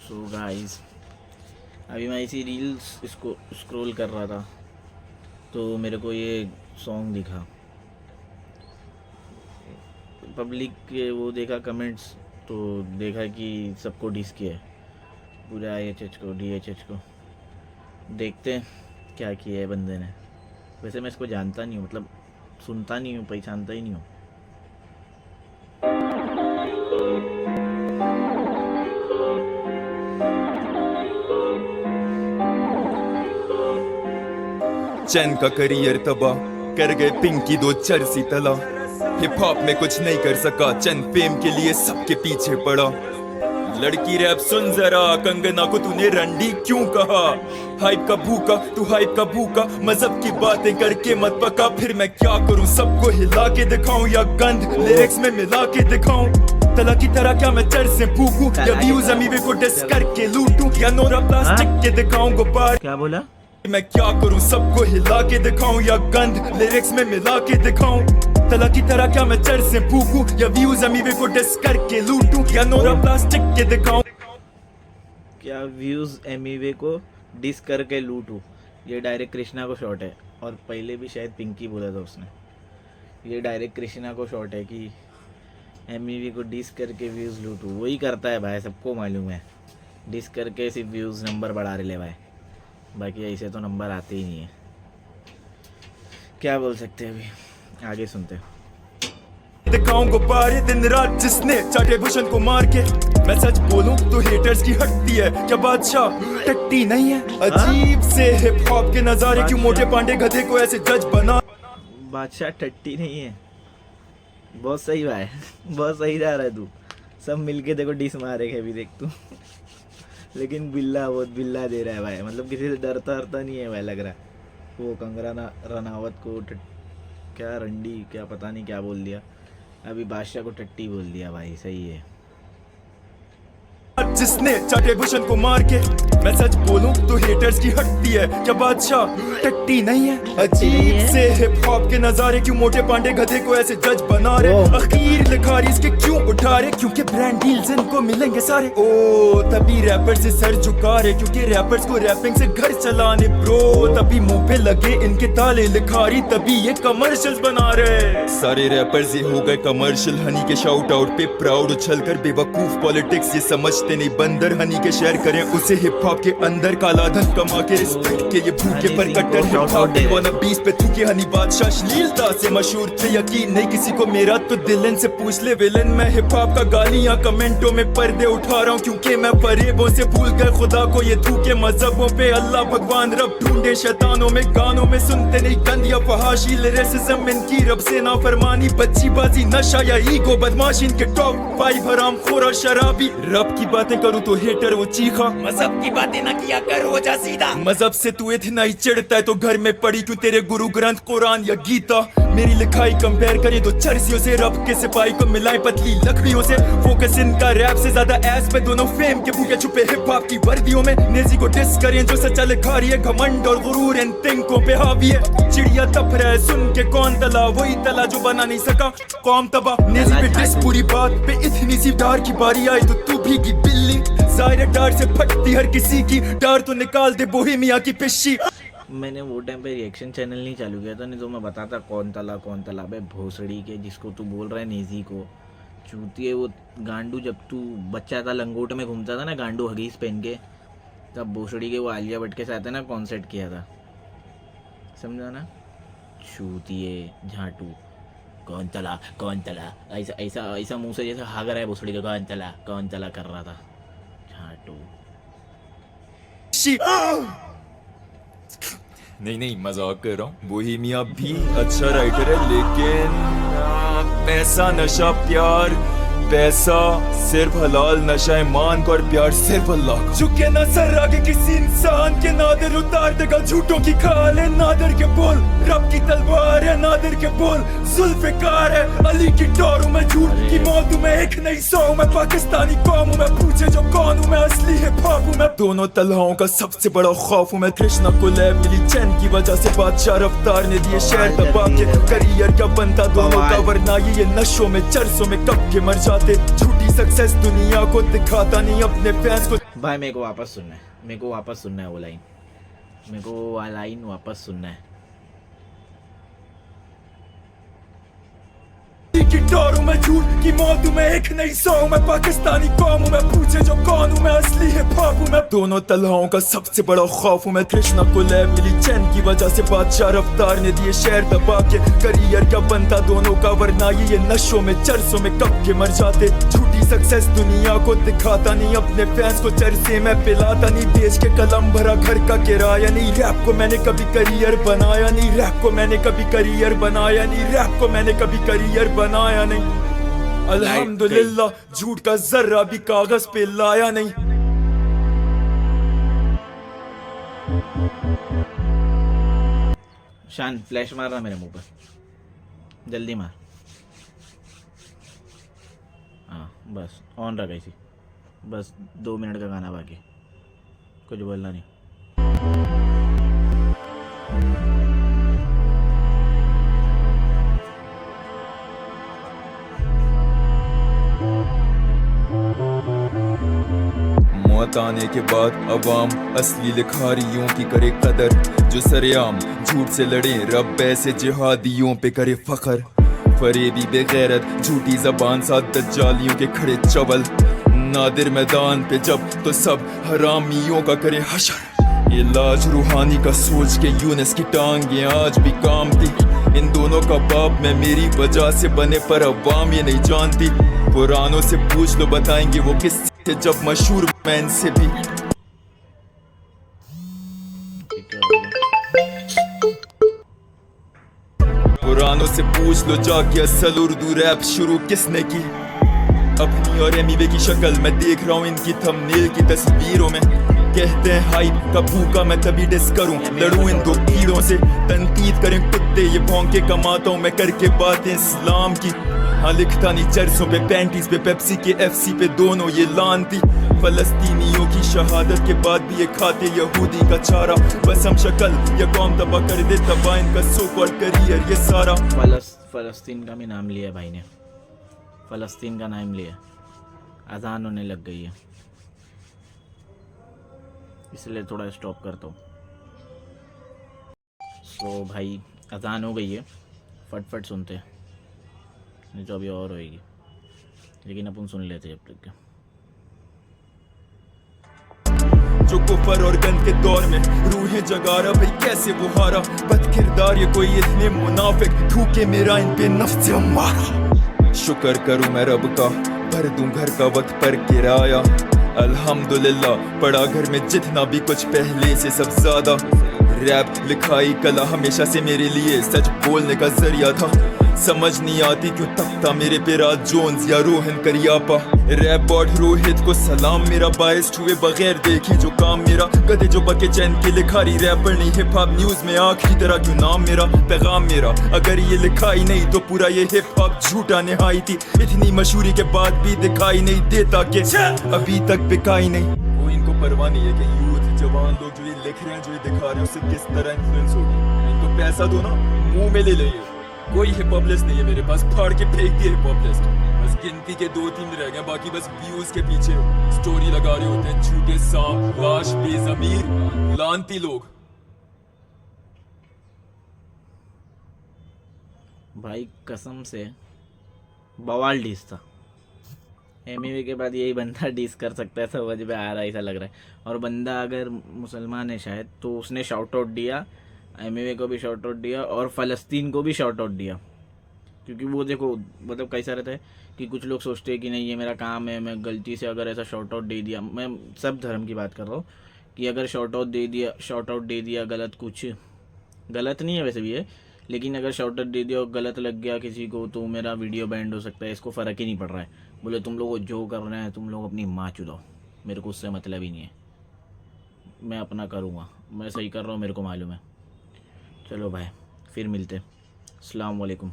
So guys, अभी मैं इसी रील्स इसको स्क्रॉल कर रहा था तो मेरे को ये सॉन्ग दिखा। पब्लिक के वो देखा कमेंट्स, तो देखा कि सबको डिस किया है पूरे IHH को, DHH को। देखते हैं क्या किया है बंदे ने। वैसे मैं इसको जानता नहीं हूँ, मतलब सुनता नहीं हूँ, पहचानता ही नहीं हूँ। चैन का करियर तबाह कर गए पिंकी दो चरसी तला। हिप हॉप में कुछ नहीं कर सका, चैन फेम के लिए सबके पीछे पड़ा। लड़की रैप सुन जरा, कंगना को तूने रंडी क्यों कहा? हाइप का भूखा तू, हाइप का भूखा, मजहब की बातें करके मत पका। फिर मैं क्या करूं, सबको हिला के दिखाऊं या गंद लिरिक्स में मिला के दिखाऊं? तला की तरह क्या मैं चर से फूकूं या व्यूज अमीवे को डिस करके लूटूं या नोरा प्लास्टिक के दिखाऊं गुब्बार? क्या बोला? मैं क्या करूं, सबको हिला के दिखाऊं या गंद लिरिक्स में मिला के दिखाऊं? तला की तरह क्या मैं चर से फूकूं या व्यूज अमीवे को डिस करके लूटूं या नोरा प्लास्टिक के दिखाऊं? क्या व्यूज एमीवे को डिस करके लूटूं? ये डायरेक्ट कृष्णा को शॉट है, और पहले भी शायद पिंकी बोला था उसने। ये डायरेक्ट कृष्णा को शॉट है कि एमीवे को डिस करके व्यूज लूटूं। वही करता है भाई, सबको मालूम है। डिस करके सिर्फ व्यूज नंबर बढ़ा रहे ले भाई, बाकी ऐसे तो नंबर आते ही नहीं है। क्या बोल सकते हैं, अभी आगे सुनते हैं। दिखाऊं गुब्बारे दिन रात जिसने चाटे भूषण को मार के। मैं सच बोलूं तो हेटर्स की हटती है, क्या बादशाह टट्टी नहीं है? अजीब से हिप हॉप के नजारे, क्यों मोटे पांडे गधे को ऐसे जज बना? बादशाह टट्टी नहीं है, बहुत सही भाई, बहुत सही जा रहा है तू। सब मिलके देखो डिस मारेगा भी, देख तू। लेकिन बिल्ला, बहुत बिल्ला दे रहा है भाई, मतलब किसी से डरता नहीं है भाई, लग रहा है। वो कंगना रनावत को क्या रंडी, क्या पता नहीं क्या बोल दिया। अभी बादशाह को टट्टी बोल दिया भाई, सही है। जिसने चाटे भूषण को मार के। मैं सच बोलूं तो हेटर्स की हटती है, क्या बादशाह टट्टी नहीं है? अजीब से हिप हॉप के नजारे, क्यों मोटे पांडे गधे को ऐसे जज बना रहे? अखीर लिखारी इसके क्यों उठा रहे? क्योंकि ब्रांड डील्स इनको मिलेंगे सारे। ओ तभी रैपर्स से सर झुका रहे, क्योंकि रैपर्स को रैपिंग से घर चलाने ब्रो। तभी मुंह पे लगे इनके ताले लिखारी, तभी ये कमर्शियल्स बना रहे। सारे रैपर्स ये हो गए कमर्शियल, हनी के शाउट आउट पे प्राउड उछल कर। बेवकूफ पॉलिटिक्स ये समझते नहीं, बंदर हनी के शेयर करें उसे हिप हॉप के अंदर। काला धन कमा के रिस्पेक्ट के ये भूखे पर कट्टर हिप हॉप के वाना बीस पे थूके। हनी बादशाह अश्लीलता से मशहूर थे, यकीन नहीं किसी को मेरा तो दिलन से पूछ ले विलन। मैं हिप हॉप का गालियां कमेंटों में पर्दे उठा रहा हूँ, क्योंकि मैं फरेबों से भूल गए खुदा को। ये थूके मजहबों पे अल्लाह भगवान रब ढूंढे शैतानों में। गानों में सुनते नहीं गंद या फहाशी, लिरिसिज्म इनकी रब से नाफरमानी। बच्ची बाजी नशा या ईगो बदमाशी, इनके टॉप 5 हराम खोर और शराबी। रब की बातें करूं तो हेटर वो चीखा, मजहब की बातें ना किया कर हो जा सीधा। मजहब से तू इतना ही चिढ़ता है तो घर में पड़ी क्यों तेरे गुरु ग्रंथ कुरान या गीता? मेरी लिखाई कंपेयर करें तो चर्सियों से, रब के सिपाही को मिलाए पतली लकड़ियों से। फोकस इनका रैप से ज्यादा एस पे, दोनों फेम के भूखे छुपे हिप हॉप की वर्दियों में। नेजी को डिस करें जो सच्चा लिखा रही है, घमंड और गुरूर इन तिंकों पे हावी है। चिड़िया तप रहा है सुन के कौन तला, वही तला जो बना नहीं सका कौम तबाह। नेजी पे डिस पूरी बात पे, इतनी सी डार की बारी आई तो तू भीगी बिल्ली। जाहिर डार से फटती हर किसी की, डार तो निकाल दे बोहेमिया की पिस्सी। मैंने वो टाइम पे रिएक्शन चैनल नहीं चालू किया था, नहीं तो मैं बताता कौन तला बे भोसड़ी के, जिसको तू बोल रहा है नेजी को। चूतिए वो गांडू, जब तू बच्चा था लंगोट में घूमता था ना गांडू हगीज पहन के, तब भोसड़ी के वो आलिया भट्ट के साथ है ना कॉन्सर्ट किया था, समझा ना? चूतिए झाटू, कौन तला ऐसा ऐसा ऐसा मुँह से जैसे हाग रहा है भोसड़ी का, कौन तला कर रहा था झाटू। नहीं मजाक कर रहा हूँ। बोहेमिया भी अच्छा राइटर है, लेकिन पैसा नशा प्यार, पैसा सिर्फ हलाल, नशा ईमान को और प्यार सिर्फ अल्लाह को। झुके ना सर आगे किसी इंसान के, नादर उतार देगा झूठों की खाल है। नादर के बोल रब की तलवार है, नादर के बोल जुल्फिकार है। अली की टोर हूँ मैं, झूठ की मौत हूँ मैं, एक नहीं 100 मैं। पाकिस्तानी कौम हूँ मैं, पूछे जो कौन हूँ मैं, असली हिप हॉप हूँ मैं। दोनों तलहाओं का सबसे बड़ा खौफ हूँ मैं। कृष्णा को लैब मिली चैन की वजह से, बादशाह रफ्तार ने दिए शहर दबा के। करियर क्या बनता दोनों का, वरना ये नशों में चरसों में कब के मर जाते। झूठी सक्सेस दुनिया को दिखाता नहीं, अपने फैंस को भाई मेरे को वापस सुनना है, मेरे को वापस सुनना है वो लाइन, मेरे को वो लाइन वापस सुनना है। की डर हूँ मैं, झूठ की मौत हूँ मैं, एक नहीं सौ हूँ मैं, पाकिस्तानी कौम हूँ मैं, पूछे जो कौन हूँ मैं, असली हिप हॉप हूँ मैं, दोनों तलहाओं का सबसे बड़ा खौफ हूँ मैं। कृष्णा को लैब मिली चैन की वजह से, बादशाह रफ्तार ने दिए शहर दबा के, करियर क्या बनता दोनों का, वरना ये नशों में चरसों में कब के मर जाते। झूठी सक्सेस दुनिया को दिखाता नहीं, अपने फैंस को चरसे मैं पिलाता नहीं, बेच के कलम भरा घर का किराया नहीं, रैप को मैंने कभी करियर बनाया नहीं, रैप को मैंने कभी करियर बनाया नहीं, रैप को मैंने कभी करियर बनाया नहीं। अल्हम्दुलिल्लाह झूठ का जर्रा भी कागज पे लाया नहीं। शान फ्लैश मार रहा मेरे मुंह पर, जल्दी मार। हाँ बस ऑन रखा इसी, बस 2 मिनट का गाना बाकी, कुछ बोलना नहीं। मौत आने के बाद अवाम असली लिखारियों की करे कदर, जो सरेआम झूठ से लड़े रब ऐसे जिहादियों पे करे फखर। फरेबी बेगैरत झूठी जबान साथ दज्जालियों के खड़े चवल, नादिर मैदान पे जब तो सब हरामियों का करे हशर। ये लाज रूहानी का सोच के यूनस की टांगे आज भी काम थी, इन दोनों का बाप मैं मेरी वजह से बने पर अवाम ये नहीं जानती। पुरानों से पूछ लो बताएंगे वो किससे जब मशहूर मैं इनसे भी। पुरानों से पूछ लो जाके असल उर्दू रैप शुरू किसने की। अपनी और एमिवे की शक्ल मैं देख रहा हूँ इनकी थंबनेल की तस्वीरों में, कहते हैं हाइप का भूखा मैं तभी डिस करूं, लड़ूं इन दो कीड़ों से, तनकीद करें कुत्ते ये भौंके कमाता हूं मैं करके बातें इस्लाम की। हाँ लिखता नहीं चर्चों पे पैंटीज पे पेप्सी के एफसी पे दोनों ये लानती, फलस्तीनियों की शहादत के बाद भी ये खाते यहूदी का चारा, बस हम शक्ल या कौम तबाह कर दे तबाह इनका सो कॉल्ड करियर ये सारा। फलस्तीन का भी नाम लिया भाई ने, फलस्तीन का नाम लिया, अजान होने लग गई है इसलिए थोड़ा स्टॉप करता हूँ। सो भाई अजान हो गई है, फटफट सुनते हैं, नहीं तो अभी और होएगी, लेकिन अपन सुन लेते हैं अब तक। जो कुफर और गन के दौर में रूहें जगा रहा भाई कैसे वो हारा, बद किरदार ये कोई इतने मुनाफिक थूके मेरा इन पे नफ्स हमारा। शुक्र करूं मैं रब का भर दूं घर का वक्त पर किराया, अल्हम्दुलिल्लाह पड़ा घर में जितना भी कुछ पहले से सब ज्यादा। रैप लिखाई कला हमेशा से मेरे लिए सच बोलने का जरिया था, समझ नहीं आती क्यों तख्ता मेरे पे राज जोन्स या रोहन करियापा। रैप बॉट रोहित को सलाम मेरा, बायस हुए बगैर देखी जो काम मेरा, गधे जो बके चैन के लिखारी रैपर नहीं, हिप हॉप न्यूज में आखिरी तरह क्यों नाम मेरा, पैगाम मेरा अगर ये लिखाई नहीं तो पूरा ये हिप हॉप झूठा निहाई थी, इतनी मशहूरी के बाद भी दिखाई नहीं देता कि अभी तक बिकाई नहीं। वो इनको परवाह नहीं है कि यूथ जवान लोग जो ये लिख रहे हैं जो ये दिखा रहे हैं उससे किस तरह इन्फ्लुएंस होगी, इनको पैसा दो ना मुंह में ले लेंगे। कोई हिप हॉप लिस्ट नहीं है मेरे पास, फाड़ के फेंक दिए हिप हॉप लिस्ट, बस गिनती के 2-3 रह गए, बाकी बस व्यूज के पीछे स्टोरी लगा रहे होते हैं झूठे सांप लाश बेज़मीर लानती लोग। भाई कसम से बवाल डिस था, एमवी के बाद यही बंदा डिस कर सकता है, समझ में आ रहा है ऐसा लग रहा है। और बंदा अगर मुसलमान है शायद तो उसने शाउट आउट दिया, एमवे को भी शाउट आउट दिया और फ़लस्तीन को भी शाउट आउट दिया, क्योंकि वो देखो मतलब कैसा रहता है कि कुछ लोग सोचते हैं कि नहीं ये मेरा काम है, मैं गलती से अगर ऐसा शाउट आउट दे दिया, मैं सब धर्म की बात कर रहा हूँ कि अगर शाउट आउट दे दिया गलत, कुछ गलत नहीं है वैसे भी है, लेकिन अगर शाउट आउट दे दिया और गलत लग गया किसी को तो मेरा वीडियो बैंड हो सकता है, इसको फ़र्क ही नहीं पड़ रहा है। बोले तुम लोग जो कर रहे हैं तुम लोग अपनी माँ चुदाओ, मेरे को उससे मतलब ही नहीं है, मैं अपना करूँगा, मैं सही कर रहा हूँ मेरे को मालूम है। चलो भाई फिर मिलते, अस्सलाम वालेकुम।